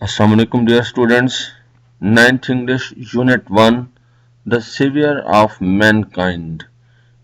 Assalamu alaikum dear students. Ninth English Unit 1 The Savior of Mankind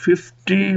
50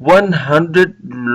100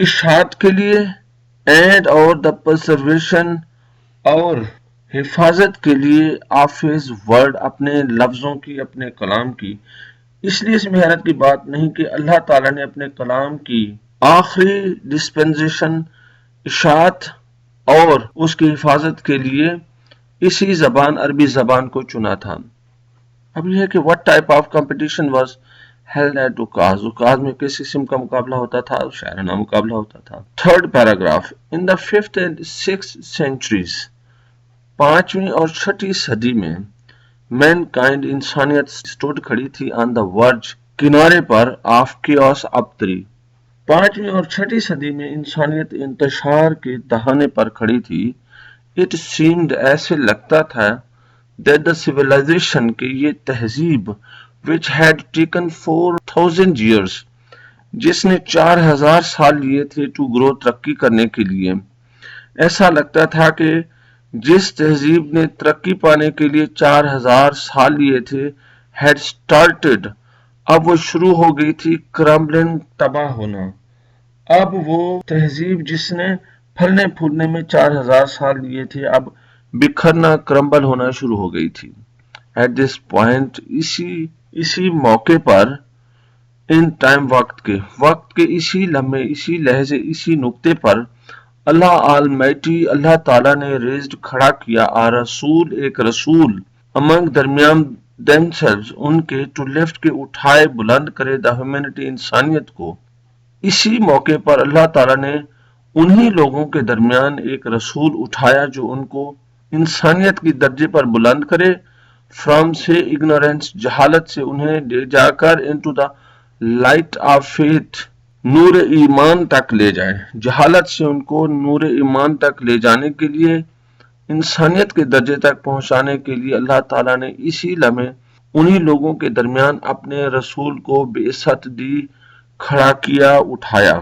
اشاعت کے لیے and اور دا پرسرویشن اور حفاظت کے لیے آف ہز ورڈ اپنے لفظوں کی اپنے کلام کی. اس لیے اس میں حیرت کی بات نہیں کہ اللہ تعالیٰ نے اپنے کلام کی آخری ڈسپنسیشن اشاعت اور اس کی حفاظت کے لیے اسی زبان عربی زبان کو چنا تھا. اب یہ ہے کہ what type of competition was held at Ukaz. Ukaz میں کس قسم کا مقابلہ ہوتا تھا؟ شاعرانہ مقابلہ ہوتا تھا. Third paragraph. In the 5th and 6th centuries, 5ویں اور 6ٹھی صدی میں mankind انسانیت stood کھڑی تھی on the verge کنارے پر of chaos ابتری. 5ویں اور 6ٹھی صدی میں انسانیت انتشار کے دہانے پر کھڑی تھی. It seemed ایسے لگتا تھا that the civilization کہ یہ تہذیب which had taken 4,000 years جس نے 4,000 سال لیے تھے to grow ترقی کرنے کے لیے. ایسا لگتا تھا کہ جس تہذیب نے ترقی پانے کے لیے 4,000 سال لیے تھے had started اب وہ شروع ہو گئی تھی crumbling تباہ ہونا. اب وہ تہذیب جس نے پھلنے پھولنے میں 4,000 سال لیے تھے اب بکھرنا کرمبل ہونا شروع ہو گئی تھی. ایٹ دس پوائنٹ اسی موقع پر ان ٹائم وقت کے اسی لمحے اسی لحظے اسی نقطے پر اللہ آلمائٹی اللہ تعالیٰ نے ریزڈ کھڑا کیا ایک رسول امنگ درمیان themselves ان کے ٹو لیفٹ کے اٹھائے بلند کرے دا ہیومینٹی انسانیت کو. اسی موقع پر اللہ تعالیٰ نے انہی لوگوں کے درمیان ایک رسول اٹھایا جو ان کو انسانیت کی درجے پر بلند کرے. فرام سے اگنورینس جہالت سے انہیں لے جا کر into the light of faith نور ایمان تک لے جائے. جہالت سے ان کو نور ایمان تک لے جانے کے لیے انسانیت کے درجے تک پہنچانے کے لیے اللہ تعالیٰ نے اسی لمحے انہی لوگوں کے درمیان اپنے رسول کو بعثت دی کھڑا کیا اٹھایا.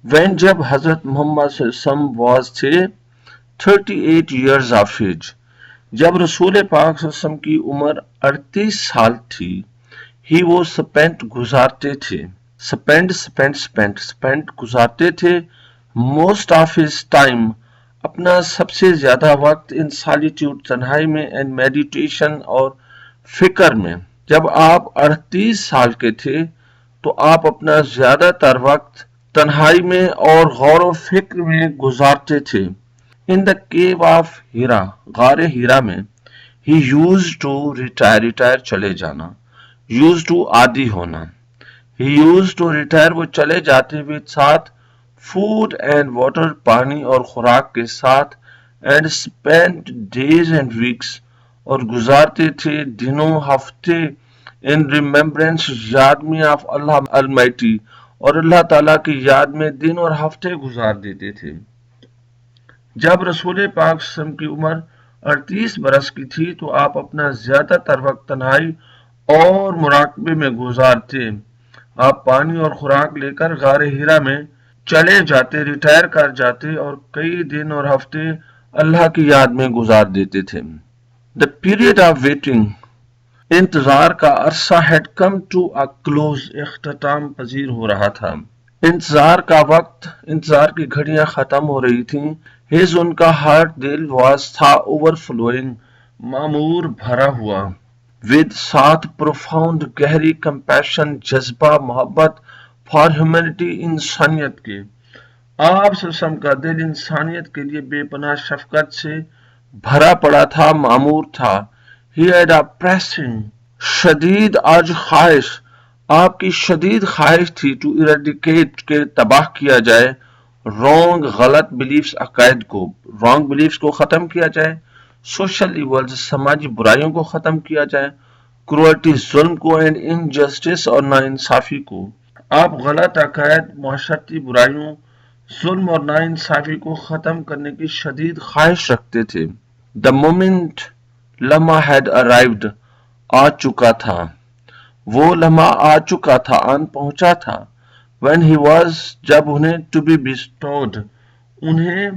وین جب حضرت محمد صلی اللہ علیہ وسلم واز تھے 38 years of age جب رسول پاک صلی اللہ علیہ وسلم کی عمر 38 سال تھی. ہی وہ سپینٹ گزارتے تھے سپینٹ گزارتے تھے موسٹ آف ہز ٹائم اپنا سب سے زیادہ وقت ان سالیٹیوڈ تنہائی میں اینڈ میڈیٹیشن اور فکر میں. جب آپ 38 سال کے تھے تو آپ اپنا زیادہ تر وقت تنہائی میں اور غور و فکر میں گزارتے تھے. ان دا کیو آف ہیرا غار ہیرا میں. ہی یوز ٹو ریٹائر چلے جانا. یوز ٹو عادی ہونا. ہی یوز ٹو ریٹائر وہ چلے جاتے ہوئے ساتھ فوڈ اینڈ واٹر پانی اور خوراک کے ساتھ and spend days and weeks اور گزارتے تھے دنوں ہفتے ان ریمبرنس یاد میں آف اللہ المائٹی اور اللہ تعالیٰ کی یاد میں دن اور ہفتے گزار دیتے تھے. جب رسول پاک صلی اللہ علیہ وسلم کی عمر 38 برس کی تھی تو آپ اپنا زیادہ تر وقت تنہائی اور مراقبے میں گزارتے. آپ پانی اور خوراک لے کر غار ہیرا میں چلے جاتے ریٹائر کر جاتے اور کئی دن اور ہفتے اللہ کی یاد میں گزار دیتے تھے. The period of waiting انتظار کا عرصہ had come to a close اختتام پذیر ہو رہا تھا. انتظار کا وقت انتظار کی گھڑیاں ختم ہو رہی تھیں. ہز ان کا ہارٹ دل واز تھا اوور فلوئنگ معمور بھرا ہوا ود ساتھ پروفاؤنڈ گہری کمپیشن جذبہ محبت فار ہیومینٹی انسانیت کے. آپ صلی اللہ علیہ وسلم کا دل انسانیت کے لیے بے پناہ شفقت سے بھرا پڑا تھا معمور تھا. He had a pressing شدید آج خواہش آپ کی شدید خواہش تھی ٹو eradicate کے تباہ کیا جائے رونگ غلط بلیفز عقائد کو رونگ بلیفز کو ختم کیا جائے سوشل ایولز سماجی برائیوں کو ختم کیا جائے کروئلٹی ظلم کو اینڈ انجسٹس اور ناانصافی کو. آپ غلط عقائد معاشرتی برائیوں ظلم اور ناانصافی کو ختم کرنے کی شدید خواہش رکھتے تھے. The moment لمحہ had arrived آ چکا تھا وہ لمحہ آ چکا تھا آن پہنچا تھا. when he was جب انہیں to be bestowed انہیں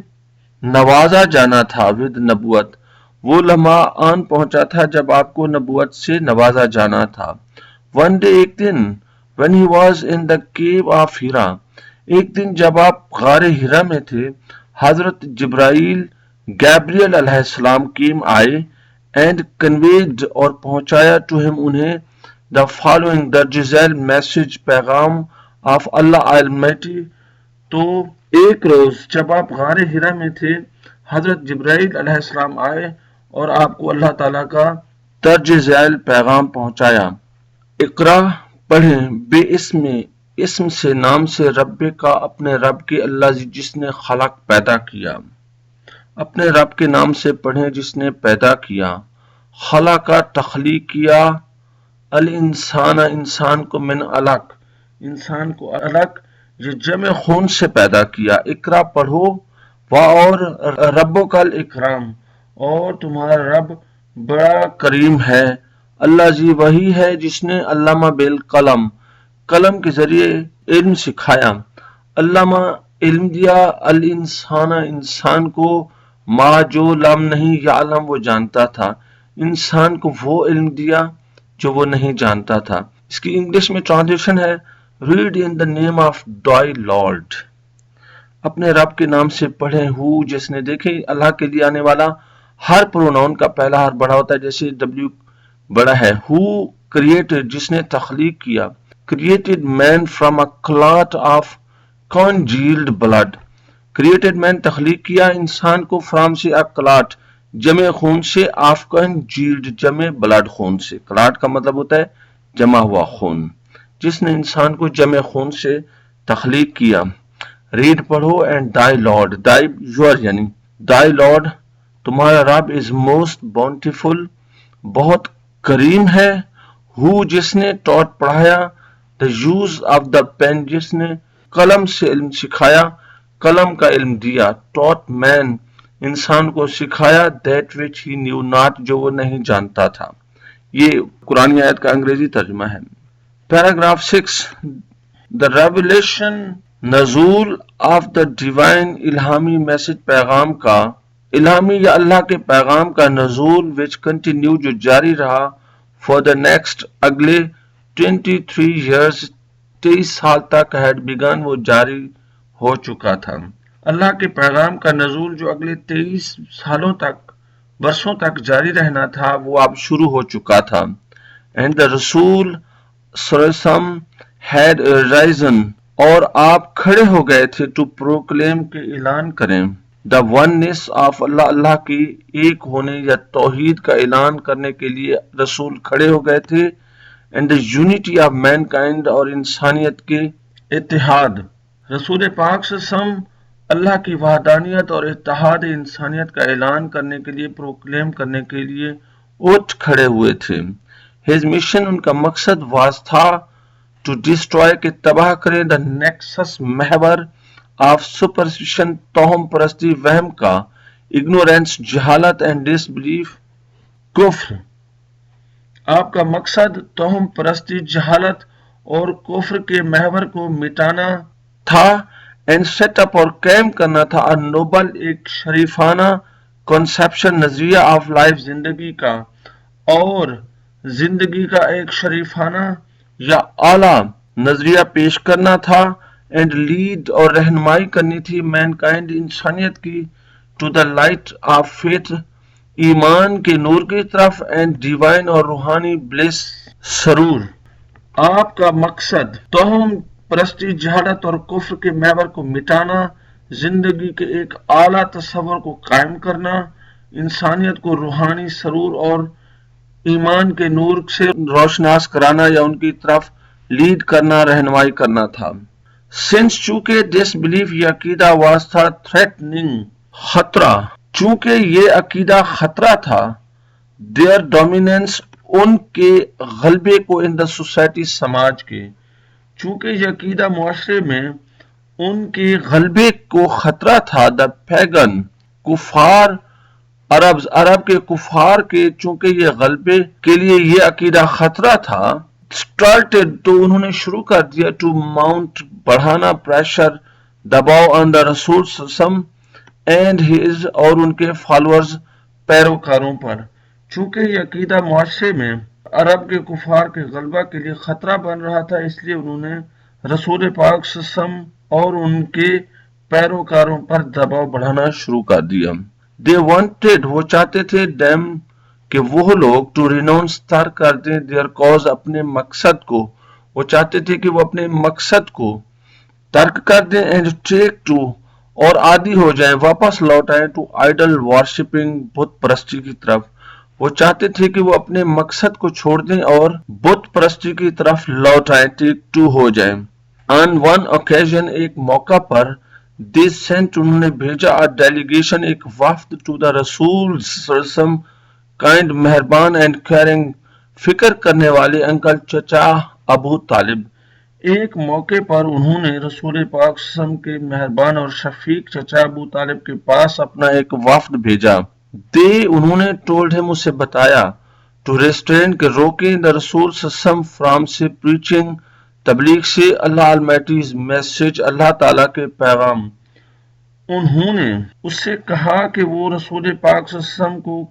نوازا جانا تھا with نبوت وہ لمحہ آن پہنچا تھا جب آپ کو نبوت سے نوازا جانا تھا. one day ایک دن when he was in the cave of Hira ایک دن جب آپ غار ہرا میں تھے، حضرت جبرائیل گیبریل علیہ السلام کیم آئے اینڈ کنویڈ اور پہنچایا ٹو ہم انہیں دا فالوئنگ درجزیل میسج پیغام آف اللہ المیٹی. تو ایک روز جب آپ غار ہرا میں تھے، حضرت جبرائیل علیہ السلام آئے اور آپ کو اللہ تعالیٰ کا درج ذیل پیغام پہنچایا. اقرا پڑھیں بے اسم سے نام سے رب کا، اپنے رب کے اللہ جس نے خلق پیدا کیا. اپنے رب کے نام سے پڑھیں جس نے پیدا کیا. خلق کا تخلیق کیا، الانسان انسان کو من علق، انسان کو علق یہ جمع خون سے پیدا کیا. اقرا پڑھو اور ربو کل اکرام، اور تمہارا رب بڑا کریم ہے. اللہ جی وہی ہے جس نے علامہ بالقلم، قلم کے ذریعے علم سکھایا. علامہ علم دیا، الانسان انسان کو، ما جو لم نہیں یعلم وہ جانتا تھا، انسان کو وہ علم دیا جو وہ نہیں جانتا تھا. اس کی انگلش میں ٹرانسلیشن ہے read in the name of thy lord, اپنے رب کے نام سے پڑھیں. ہو جس نے، دیکھیں اللہ کے لیے آنے والا ہر پروناؤن کا پہلا حرف بڑا ہوتا ہے، جیسے ڈبلیو بڑا ہے. ہو کریٹڈ جس نے تخلیق کیا، created man from a clot of congealed blood, created man تخلیق کیا انسان کو، فرام سے اے کلاٹ جمع خون سے، آف کنجیلڈ جمع بلڈ خون سے. کلاٹ کا مطلب ہوتا ہے جمع ہوا خون. جس نے انسان کو جمع خون سے تخلیق کیا. ریڈ پڑھو اینڈ دائی لارڈ، دائی یور یعنی دائی لارڈ تمہارا رب از موسٹ باؤنٹیفل بہت کریم ہے. ہو جس نے ٹاٹ پڑھایا، the use of the pen جس نے قلم سے علم سکھایا، قلم کا علم دیا. ٹاٹ مین انسان کو سکھایا، that which he new not جو وہ نہیں جانتا تھا. یہ قرآن آیت کا انگریزی ترجمہ ہے. پیراگراف 6 دا ریولیشن، نزول آف دا ڈیوائن الہامی میسج پیغام کا، الہامی یا اللہ کے پیغام کا نزول وچ کنٹینیو جو جاری رہا فار دا نیکسٹ اگلے 23 ایئرز 23 سال تک ہیڈ بیگن وہ جاری ہو چکا تھا. اللہ کے پیغام کا نزول جو اگلے 23 سالوں تک برسوں تک جاری رہنا تھا وہ اب شروع ہو چکا تھا. اینڈ دا رسول سرسم ہیڈ رائزن اور آپ کھڑے ہو گئے تھے ٹو پروکلیم کے اعلان کریں، دا وننس آف اللہ اللہ کی ایک ہونے یا توحید کا اعلان کرنے کے لیے رسول کھڑے ہو گئے تھے. And the unity of mankind اور انسانیت کے اتحاد. رسول پاک صلی اللہ علیہ وسلم اللہ کی وحدانیت اور اتحاد انسانیت کا اعلان کرنے کے لیے، پروکلیم کرنے کے لیے اٹھ کھڑے ہوئے تھے. ہز مشن ان کا مقصد واز تھا ٹو ڈسٹروائے کہ تباہ کریں، دا نیکسس محور آف سپرسٹیشن توہم پرستی وہم کا، اگنورینس جہالت، اینڈ ڈس بلیف کفر. آپ کا مقصد توہم پرستی، جہالت اور کفر کے محور کو مٹانا تھا. اینڈ سیٹ اپ اور قائم کرنا تھا نوبل ایک شریفانہ کنسپشن نظریہ آف لائف زندگی کا، اور زندگی کا ایک شریفانہ یا اعلیٰ نظریہ پیش کرنا تھا. اینڈ لیڈ اور رہنمائی کرنی تھی مین کائنڈ انسانیت کی to the light of faith ایمان کے نور کی طرف، اینڈ ڈیوائن اور روحانی بلیس سرور. آپ کا مقصد توہم پرستی، جہالت اور کفر کے محور کو مٹانا، زندگی کے ایک اعلیٰ تصور کو قائم کرنا، انسانیت کو روحانی سرور اور ایمان کے نور سے روشناس کرانا یا ان کی طرف لیڈ کرنا، رہنمائی کرنا تھا. سنس چونکہ ڈس بلیف یہ عقیدہ واز تھا تھریٹننگ خطرہ، چونکہ یہ عقیدہ خطرہ تھا، دیئر ڈومیننس ان کے غلبے کو، ان دا سوسائٹی سماج کے، چونکہ یہ عقیدہ معاشرے میں ان کے غلبے کو خطرہ تھا. دا پیگن کفار عرب کے کفار کے، چونکہ یہ غلبے کے لیے یہ عقیدہ خطرہ تھا. اسٹارٹڈ تو انہوں نے شروع کر دیا، ٹو ماؤنٹ بڑھانا، پریشر دباؤ، آن دا رسول صلی اللہ علیہ وسلم اینڈ ہز اور ان کے فالوورز پیروکاروں پر. چونکہ یہ عقیدہ معاشرے میں عرب کے کفار کے غلبہ کے لیے خطرہ بن رہا تھا، اس لیے انہوں نے رسول پاک صلی اللہ علیہ وسلم اور ان کے پیروکاروں پر دباؤ بڑھانا شروع کر دیا. They wanted, وہ چاہتے تھے them کہ وہ لوگ to renounce ترک کر دیں their cause اپنے مقصد کو. وہ چاہتے تھے کہ وہ اپنے مقصد کو ترک کر دیں and take to اور عادی ہو جائیں, واپس لوٹ آئیں to idol worshipping بت پرستی کی طرف. وہ چاہتے تھے کہ وہ اپنے مقصد کو چھوڑ دیں اور بت پرستی کی طرف لوٹ آئیں, take to ہو جائیں. On one occasion ایک موقع پر they sent انہوں نے بھیجا a delegation ایک وفد to the رسول صلی اللہ علیہ وسلم kind مہربان and caring فکر کرنے والے انکل چچا ابو طالب. ایک موقع پر انہوں نے رسول پاک صلی اللہ علیہ وسلم کے مہربان اور شفیق چچا ابو طالب کے پاس اپنا ایک وفد بھیجا. they انہوں نے told him اسے بتایا to restrain کہ روکیں the رسول صلی اللہ علیہ وسلم from سے preaching تبلیغ سے اللہ Almighty's message اللہ تعالیٰ کے پیغام. انہوں نے اس سے کہا کہ وہ رسول پاک صلی اللہ علیہ وسلم کو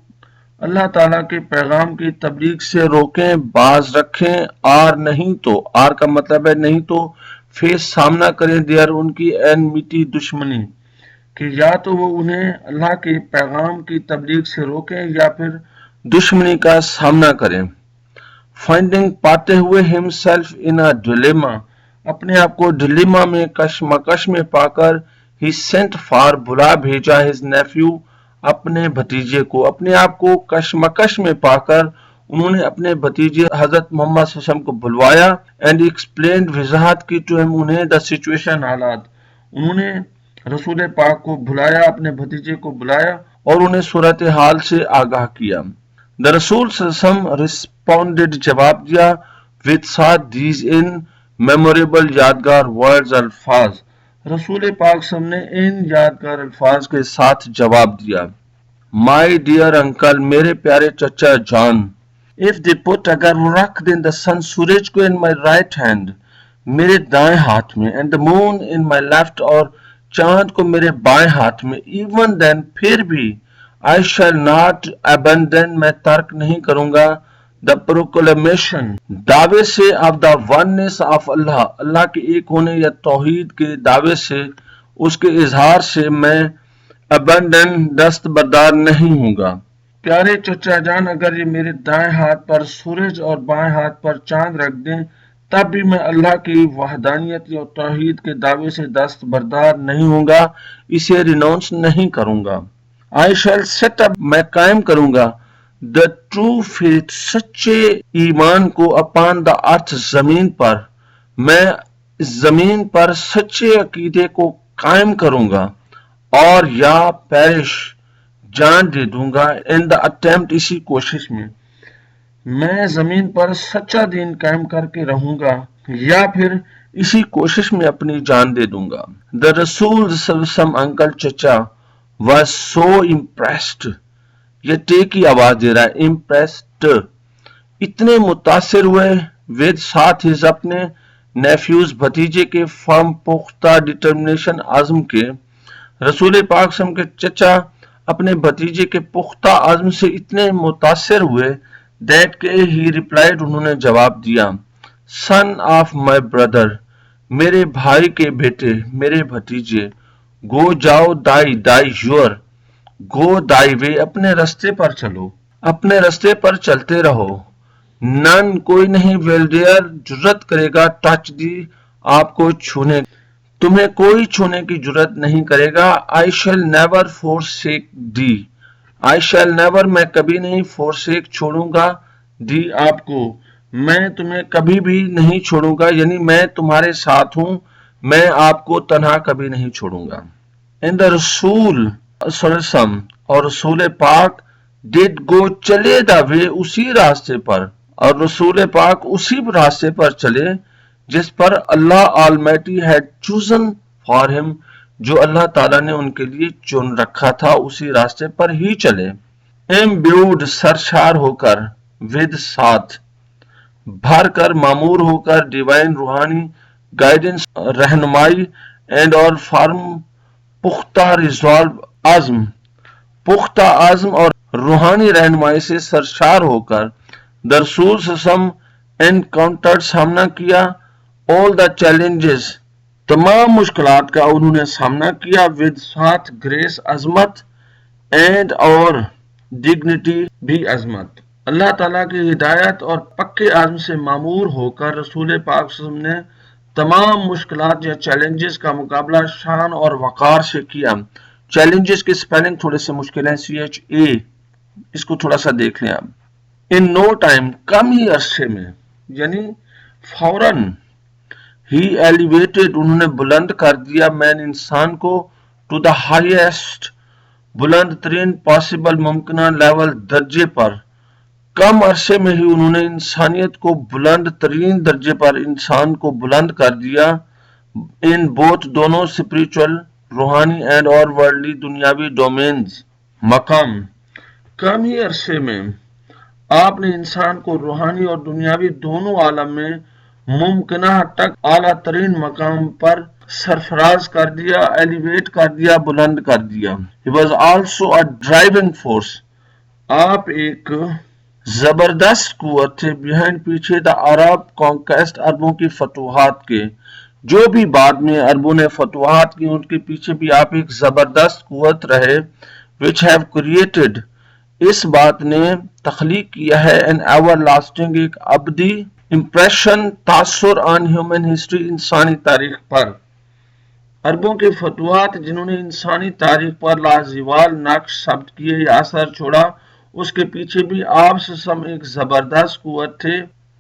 اللہ تعالیٰ کے پیغام کی تبلیغ سے روکیں, باز رکھیں, آر نہیں تو, آر کا مطلب ہے نہیں تو, فیس سامنا کریں دیئر ان کی enmity دشمنی, کہ یا تو وہ انہیں اللہ کے پیغام کی تبلیغ سے روکیں یا پھر دشمنی کا سامنا کریں. فائنڈنگ پاتے ہوئے himself in a dilemma اپنے آپ کو ڈلیما میں کشمکش میں پا کر he sent for بلا بھیجا his nephew اپنے بھتیجے کو. اپنے آپ کو کشمکش میں پا کر انہوں نے اپنے بھتیجے حضرت محمد صلی اللہ علیہ وسلم کو بلوایا and explained وضاحت کی to him انہیں the situation حالات. انہوں نے رسول پاک کو بلایا, اپنے بھتیجے کو بلایا اور انہیں صورتحال سے آگاہ کیا. The رسول صلی اللہ علیہ وسلم responded جواب دیا with ساتھ these in memorable یادگار words الفاظ. رسول پاک صلی اللہ علیہ وسلم نے ان یادگار الفاظ کے ساتھ جواب دیا. My dear uncle میرے پیارے چچا جان, if they put اگر وہ رکھ دیں the sun سورج کو in my right hand میرے دائیں ہاتھ میں and the moon in my left اور چاند کو میرے بائیں ہاتھ میں, even then پھر بھی I shall not abandon میں ترک نہیں کروں گا the proclamation دعوے سے of the oneness of اللہ اللہ کے ایک ہونے یا توحید کے دعوے سے, اس کے اظہار سے میں abandon دستبردار نہیں ہوں گا. پیارے چچا جان اگر یہ میرے دائیں ہاتھ پر سورج اور بائیں ہاتھ پر چاند رکھ دیں تب بھی میں اللہ کی وحدانیت اور توحید کے دعوے سے دستبردار نہیں ہوں گا, اسے ریناؤنس نہیں کروں گا. I shall set up میں قائم کروں گا the true faith سچے ایمان کو upon the earth زمین پر, میں زمین پر سچے عقیدے کو قائم کروں گا اور یا perish جان دے دوں گا in the attempt اسی کوشش میں زمین پر سچا دین قائم کر کے رہوں گا یا پھر اسی کوشش میں اپنی جان دے دوں گا. The رسول صلی اللہ علیہ وسلم انکل چچا was so impressed یہ ٹے کی آواز دے رہا ہے impressed اتنے متاثر ہوئے with ساتھ ہی اپنے نیفیوز بھتیجے کے firm پختہ determination عزم کے. رسول پاک صلی اللہ علیہ وسلم کے چچا اپنے بھتیجے کے پختہ عزم سے اتنے متاثر ہوئے that کہ he replied انہوں نے جواب دیا son of my brother میرے بھائی کے بیٹے میرے بھتیجے گو جاؤ دائی دائی یور گو دائی وے اپنے رستے پر چلو اپنے رستے پر چلتے رہو. نن کوئی نہیں will dare جرت کرے گا ٹچ دی آپ کو چھونے تمہیں کوئی چھونے کی جرت نہیں کرے گا. I shall never forsake thee I shall never میں کبھی نہیں forsake چھوڑوں گا دی آپ کو میں تمہیں کبھی بھی نہیں چھوڑوں گا یعنی میں تمہارے ساتھ ہوں میں آپ کو تنہا کبھی نہیں چھوڑوں گا. And the رسول صلی اللہ علیہ وسلم اور رسول پاک did go چلے دا وے اسی راستے پر اور رسول پاک اسی راستے پر چلے جس پر اللہ Almighty had chosen for him جو اللہ تعالیٰ نے ان کے لیے چن رکھا تھا اسی راستے پر ہی چلے. Imbued سرشار ہو کر with ساتھ بھر کر معمور ہو کر ڈیوائن روحانی گائیڈنس رہنمائی اینڈ اور فارم پختہ ریزالو پختہ عزم اور روحانی رہنمائی سے سرشار ہو کر the رسول صلی اللہ علیہ وسلم انکاؤنٹر سامنا کیا all the challenges تمام مشکلات کا انہوں نے سامنا کیا ود ساتھ گریس عظمت اینڈ اور ڈگنیٹی بھی عظمت. اللہ تعالیٰ کی ہدایت اور پکے عزم سے معمور ہو کر رسول پاک صلی اللہ علیہ وسلم نے تمام مشکلات یا چیلنجز کا مقابلہ شان اور وقار سے کیا. چیلنجز کی سپیلنگ تھوڑے سے مشکل ہے, CHA, اس کو تھوڑا سا دیکھ لیں آپ. ان نو ٹائم, کم ہی عرصے میں, یعنی فوراً, ہی ایلیویٹڈ, انہوں نے بلند کر دیا مین انسان کو ٹو دا ہائیسٹ, بلند ترین پاسبل ممکنہ لیول درجے پر. کم عرصے میں ہی انہوں نے انسانیت کو بلند ترین درجے پر انسان کو بلند کر دیا ان بوتھ دونوں اسپریچول روحانی اینڈ اور ورلڈلی دنیاوی ڈومینز مقام. کم ہی عرصے میں آپ نے انسان کو روحانی اور دنیاوی دونوں عالم میں ممکنہ حد تک اعلیٰ ترین مقام پر سرفراز کر دیا, ایلیویٹ کر دیا, بلند کر دیا. He was also a driving force. آپ ایک زبردست قوت تھے بیہائنڈ, پیچھے دا عرب کانکیسٹ, عربوں کی فتوحات کے. جو بھی بعد میں عربوں نے فتوحات کی ان کے پیچھے بھی آپ ایک زبردست قوت رہے. which have created, اس بات نے تخلیق کیا ہے an everlasting, ایک ابدی امپریشن, تاثر آن ہیومن ہسٹری, انسانی تاریخ پر. عربوں کے فتوحات جنہوں نے انسانی تاریخ پر لازوال نقش ثبت کیے یا اثر چھوڑا, اس کے پیچھے بھی آپ سے سم ایک زبردست قوت تھے.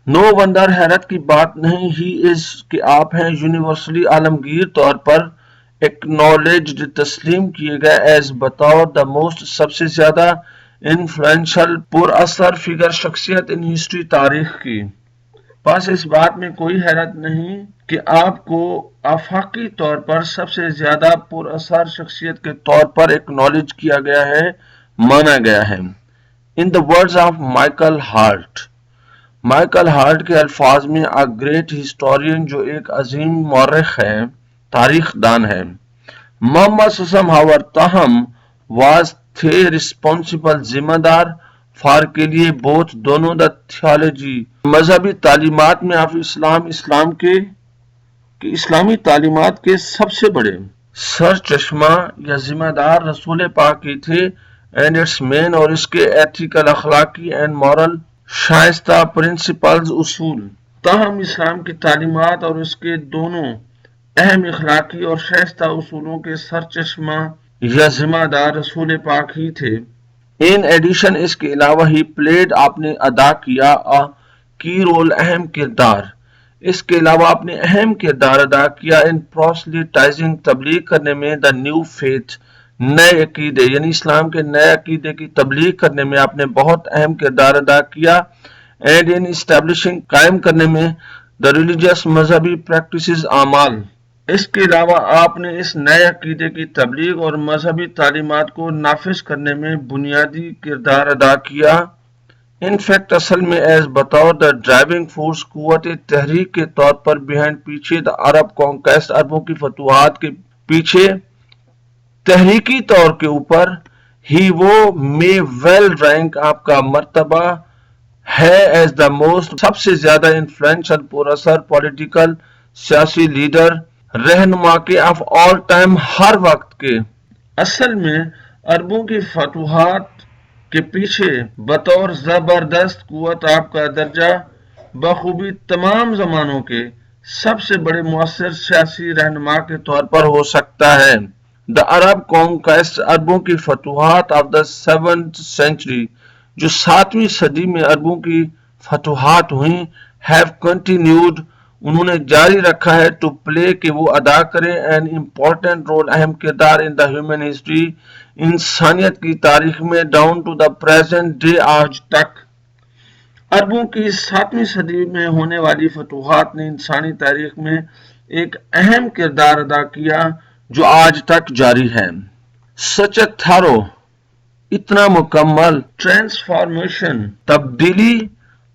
نو ونڈر, حیرت کی بات نہیں, ہی از, کہ آپ ہیں یونیورسلی عالمگیر طور پر ایکنالجڈ, تسلیم کیے گئے, ایز بطور دا موسٹ, سب سے زیادہ انفلوئنشل, پر اثر فگر, شخصیت ان ہسٹری, تاریخ کی. بس اس بات میں کوئی حیرت نہیں کہ آپ کو آفاقی طور پر سب سے زیادہ پر اثر شخصیت کے طور پر ایکنالج کیا گیا ہے, مانا گیا ہے. In the words of Michael Hart, Michael Hart کے الفاظ میں, a great historian, جو ایک عظیم مورخ ہے, تاریخ دان ہے. محمد صلی اللہ علیہ وسلم, تاہم, was, تھے, responsible, ذمہ دار, فار, کے لیے, بوتھ, دونوں, دا تھیالوجی, مذہبی تعلیمات میں, آف اسلام, اسلام کے, کہ اسلامی تعلیمات کے سب سے بڑے سر چشمہ یا ذمہ دار رسول پاک کی تھے. اینڈ اٹس مین, اور اس کے ایتھیکل, اخلاقی اینڈ مورل, شائستہ پرنسپلز, اصول. تاہم اسلام کی تعلیمات اور اس کے دونوں اہم اخلاقی اور شائستہ اصولوں کے سر چشمہ یا ذمہ دار رسول پاک ہی تھے. ان ایڈیشن, اس کے علاوہ, ہی پلیڈ, آپ نے ادا کیا, کی رول, اہم کردار, اس کے علاوہ آپ نے اہم کردار ادا کیا, ان پروسلیٹائزنگ, تبلیغ کرنے میں, دا نیو فیتھ, نئے عقیدے, یعنی اسلام کے نئے عقیدے کی تبلیغ کرنے میں آپ نے بہت اہم کردار ادا کیا. اینڈ ان اسٹیبلشنگ, قائم کرنے میں, دا ریلیجیس, مذہبی پریکٹسز, اعمال. اس کے علاوہ آپ نے اس نئے عقیدے کی تبلیغ اور مذہبی تعلیمات کو نافذ کرنے میں بنیادی کردار ادا کیا. ان فیکٹ, اصل میں, ایز بطور دا ڈرائیونگ فورس, قوت تحریک کے طور پر, بیہائنڈ, پیچھے, دا عرب کانکیسٹ, عربوں کی فتوحات کے پیچھے, تحریکی طور کے اوپر, ہی, وہ, میں, ویل رینک, آپ کا مرتبہ ہے, ایز دا موسٹ, سب سے زیادہ انفلوئنشل, پر اثر, پولیٹیکل, سیاسی لیڈر, رہنما کے, آف آل ٹائم, ہر وقت کے. اصل میں عربوں کی فتوحات کے پیچھے بطور زبردست قوت آپ کا درجہ بخوبی تمام زمانوں کے سب سے بڑے مؤثر سیاسی رہنما کے طور پر ہو سکتا ہے. دا عرب کانکویسٹ, عربوں کی فتوحات, آف دا 7th century, جو 7ویں صدی میں عربوں کی فتوحات ہوئیں, ہیو کنٹینیوڈ, انہوں نے جاری رکھا ہے, ٹو پلے, کہ وہ ادا کریں, این امپورٹنٹ رول, اہم کردار, ان دا ہیومن ہسٹری, انسانیت کی تاریخ میں, down to the present day, آج تک. عربوں کی 7ویں صدی میں ہونے والی فتوحات نے انسانی تاریخ میں ایک اہم کردار ادا کیا جو آج تک جاری ہے. سچ اے تھارو, اتنا مکمل, ٹرانسفارمیشن, تبدیلی,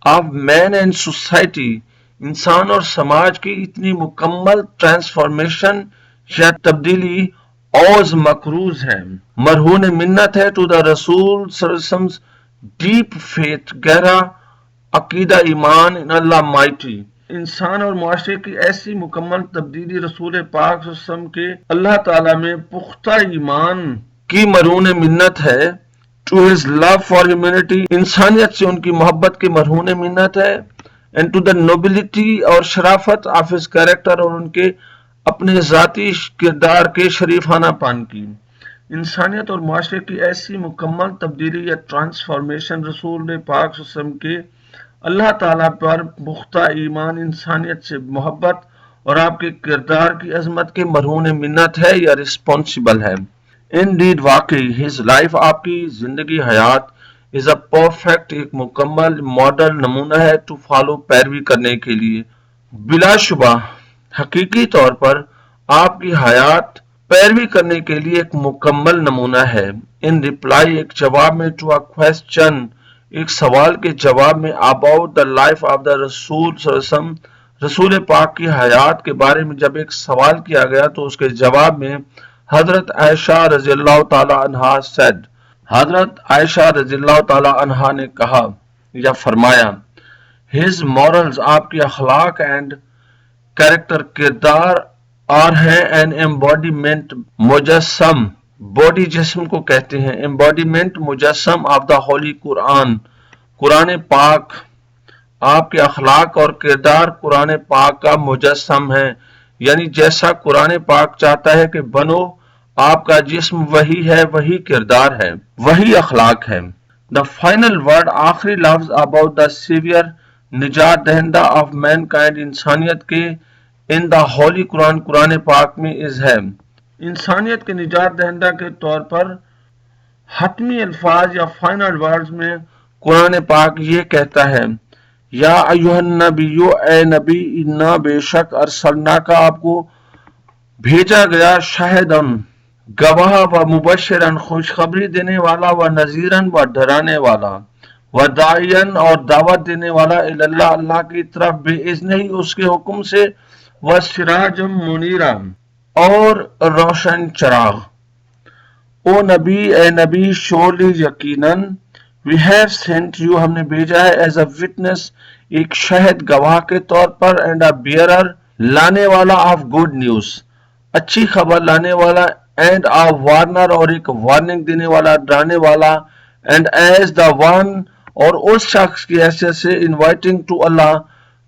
آف مین اینڈ سوسائٹی, انسان اور سماج کی اتنی مکمل ٹرانسفارمیشن یا تبدیلی, اوز, مقروض ہے, مرہون منت ہے, ٹو دا رسول صلی اللہ علیہ وسلم, ڈیپ فیتھ, گہرا عقیدہ ایمان, ان اللہ مائٹی, انسان اور معاشرے کی ایسی مکمل تبدیلی رسول پاک صلی اللہ علیہ وسلم کے اللہ تعالیٰ میں پختہ ایمان کی مرہون منت ہے. To his love for humanity, انسانیت سے ان کی محبت کی مرہون منت ہے. اینڈ ٹو دا نوبلٹی اور شرافت آف ہز کیریکٹر، اور ان کے اپنے ذاتی کردار کے شریفانہ پان کی. انسانیت اور معاشرے کی ایسی مکمل تبدیلی یا ٹرانسفارمیشن رسول پاک صلی اللہ علیہ وسلم کے اللہ تعالیٰ پر پختہ ایمان، انسانیت سے محبت اور آپ کے کردار کی عظمت کے مرہون منت ہے یا رسپانسبل ہے. انڈیڈ، واقعی، ہز لائف، آپ کی زندگی حیات، از اے پرفیکٹ، ایک مکمل ماڈل نمونہ ہے، ٹو فالو، پیروی کرنے کے لیے. بلا شبہ حقیقی طور پر آپ کی حیات پیروی کرنے کے لیے ایک مکمل نمونہ ہے. ان ریپلائی، ایک جواب میں، ٹو اے کوسچن، ایک سوال کے جواب میں، about the life of the رسول صلی اللہ علیہ وسلم، رسول پاک کی حیات کے بارے میں جب ایک سوال کیا گیا تو اس کے جواب میں حضرت عائشہ رضی اللہ تعالی عنہا said، حضرت عائشہ رضی اللہ تعالی عنہا نے کہا یا فرمایا، his morals، آپ کے اخلاق، اینڈ کیریکٹر، کردار، اور ہیں an embodiment، مجسم، باڈی جسم کو کہتے ہیں، embodiment، مجسم آف دا ہولی قرآن، قرآن پاک. آپ کے اخلاق اور کردار قرآن پاک کا مجسم ہے، یعنی جیسا قرآن پاک چاہتا ہے کہ بنو، آپ کا جسم وہی ہے، وہی کردار ہے، وہی اخلاق ہے. دا فائنل ورڈ، آخری لفظ، اباؤٹ دا سیویئر، نجات دہندہ، آف مین کائنڈ، انسانیت کے، ان دا ہولی قرآن، قرآن پاک میں، از ہے، انسانیت کے نجات دہندہ کے طور پر حتمی الفاظ یا فائنل ورڈز میں قرآن پاک یہ کہتا ہے، یا ایوہ النبیو، اے نبی، انا بے شک ارسلنا کا، آپ کو بھیجا گیا، شاہدن، گواہ، و مبشرن، خوشخبری دینے والا، و نذیرن، و ڈرانے والا، و داعین، اور دعوت دینے والا، اللہ، اللہ کی طرف، بے اذن ہی، اس کے حکم سے، و سراجم منیرا، اور روشن چراغ. او نبی، اے نبی، شورلی، یقیناً، we have sent you، ہم نے بھیجا ہے، as a witness، ایک شاہد گواہ کے طور پر، and a bearer، لانے والا، of good news، اچھی خبر لانے والا، and a warner، اور ایک وارننگ دینے والا، ڈرانے والا، and as the one، اور اس شخص کی حیثیت سے، inviting to Allah،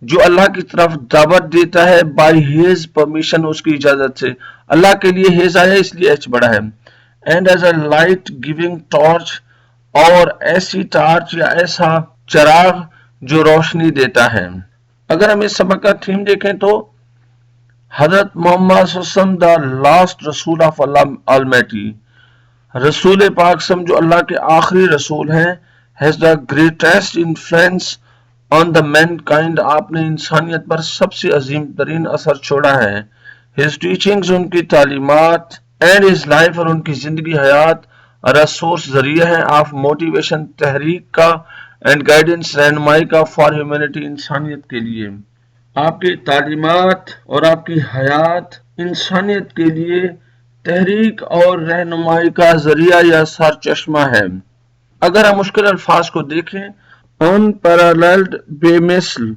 جو اللہ کی طرف دعوت دیتا ہے، by his permission، اس کی اجازت سے. اللہ کے لیے his آیا اس لیے h بڑا ہے. and as a light giving torch، اور ایسی ٹارچ یا ایسا چراغ جو روشنی دیتا ہے. اگر ہم اس سبق کا تھیم دیکھیں تو حضرت محمد صلی اللہ علیہ وسلم، دا لاسٹ رسول آف اللہ آلمائٹی، رسول پاک صلی اللہ علیہ وسلم جو اللہ کے آخری رسول ہیں، has the greatest influence on the mankind، آپ نے انسانیت پر سب سے عظیم ترین اثر چھوڑا ہے. his teachings، ان کی تعلیمات، and his life، اور ان کی زندگی حیات، سورس، ذریعہ ہیں، آف موٹیویشن، تحریک کا، اینڈ گائیڈنس، رہنمائی کا، فار ہیومینٹی، انسانیت کے لیے. آپ کی تعلیمات اور آپ کی حیات انسانیت کے لیے تحریک اور رہنمائی کا ذریعہ یا سر چشمہ ہے. اگر ہم مشکل الفاظ کو دیکھیں، unparalleled، بے مثل،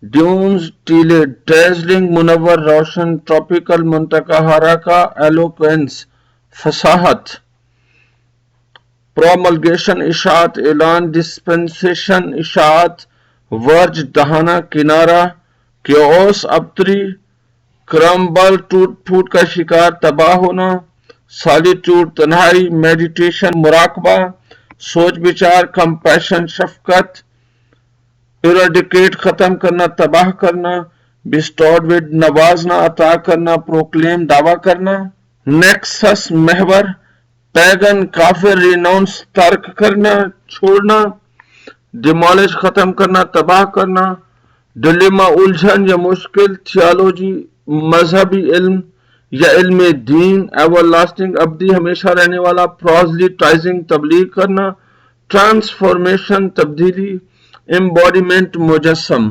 ڈیونز، ٹیلے، ڈیزلنگ، منور، روشن، ٹراپیکل، منتقا، حرکہ، ایلوکوینس، فصاحت، پروملگیشن، اشاعت، اعلان، ڈسپنسیشن، اشاعت، ورج، دہانہ، کنارہ، کیوس، ابتری، کرمبل، ٹوٹ پھوٹ کا شکار، تباہ ہونا، سالیٹیوڈ، تنہائی، میڈیٹیشن، مراقبہ، سوچ بچار، کمپیشن، شفقت، ایراڈیکیٹ، ختم کرنا، تباہ کرنا، بیسٹورڈ ود، نوازنا، عطا کرنا، پروکلیم، دعویٰ کرنا، نیکسس، محور، پیگن، کافر، ریناؤنس، ترک کرنا، چھوڑنا، ڈیمالش، ختم کرنا، تباہ کرنا، ڈلیما، الجھن یا مشکل، تھیالوجی، مذہبی علم یا علم دین، ایور لاسٹنگ، ابدی، ہمیشہ رہنے والا، پروزلیٹائزنگ، تبلیغ کرنا، ٹرانسفارمیشن، تبدیلی، امبوڈیمنٹ، مجسم.